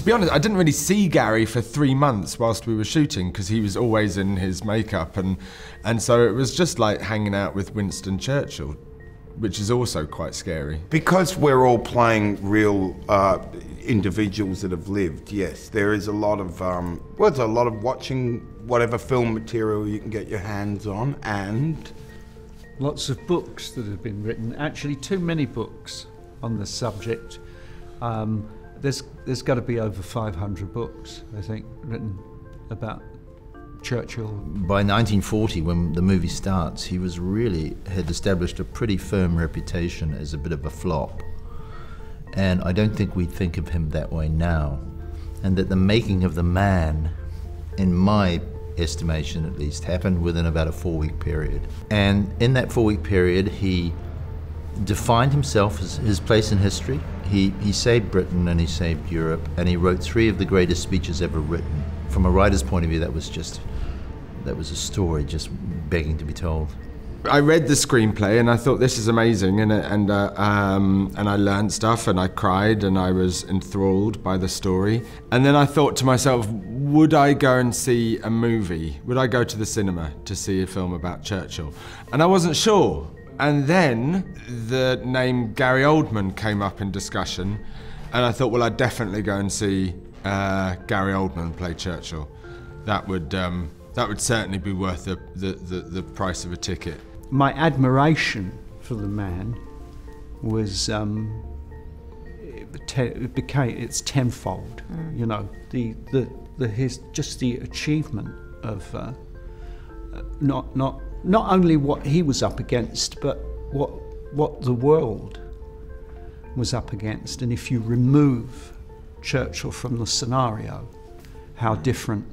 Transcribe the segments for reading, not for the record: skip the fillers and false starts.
be honest, I didn't really see Gary for 3 months whilst we were shooting because he was always in his makeup, and so it was just like hanging out with Winston Churchill, which is also quite scary. Because we're all playing real individuals that have lived, yes, there is a lot of, well, there's a lot of watching whatever film material you can get your hands on, and lots of books that have been written, actually too many books on the subject. There's got to be over 500 books, I think, written about Churchill. By 1940, when the movie starts, he was had established a pretty firm reputation as a bit of a flop. And I don't think we think of him that way now. And that the making of the man, in my estimation at least, happened within about a 4-week period. And in that 4-week period, he defined himself as his place in history. He saved Britain and he saved Europe, and he wrote 3 of the greatest speeches ever written. From a writer's point of view, that was a story just begging to be told. I read the screenplay and I thought, this is amazing, and I learned stuff and I cried and I was enthralled by the story. And then I thought to myself, would I go and see a movie? Would I go to the cinema to see a film about Churchill? And I wasn't sure. And then the name Gary Oldman came up in discussion, and I thought, well, I'd definitely go and see Gary Oldman play Churchill. That would certainly be worth the price of a ticket. My admiration for the man was it's tenfold. You know, just the achievement of not only what he was up against, but what the world was up against. And if you remove Churchill from the scenario, how different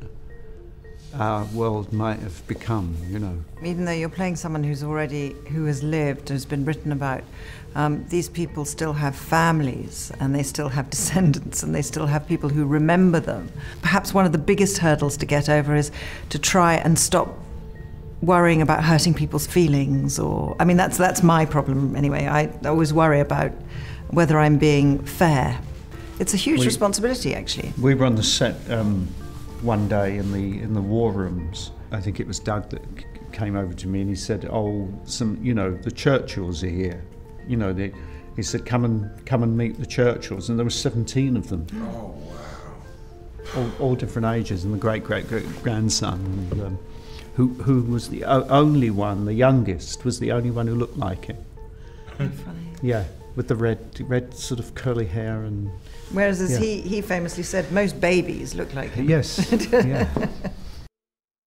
our world might have become, you know. Even though you're playing someone who has lived, has been written about, these people still have families, and they still have descendants, and they still have people who remember them. Perhaps one of the biggest hurdles to get over is to try and stop worrying about hurting people's feelings, or, I mean, that's my problem anyway. I always worry about whether I'm being fair. It's a huge responsibility, actually. We were on the set one day in the war rooms. I think it was Doug that came over to me and he said, "Oh, the Churchills are here." You know, he said, "Come and meet the Churchills," and there were 17 of them. Oh wow! All different ages, and the great grandson, and, who was the only one, the youngest, was the only one who looked like him. Funny. Yeah, with the red sort of curly hair and. Whereas, as he famously said, most babies look like him. Yes, yeah.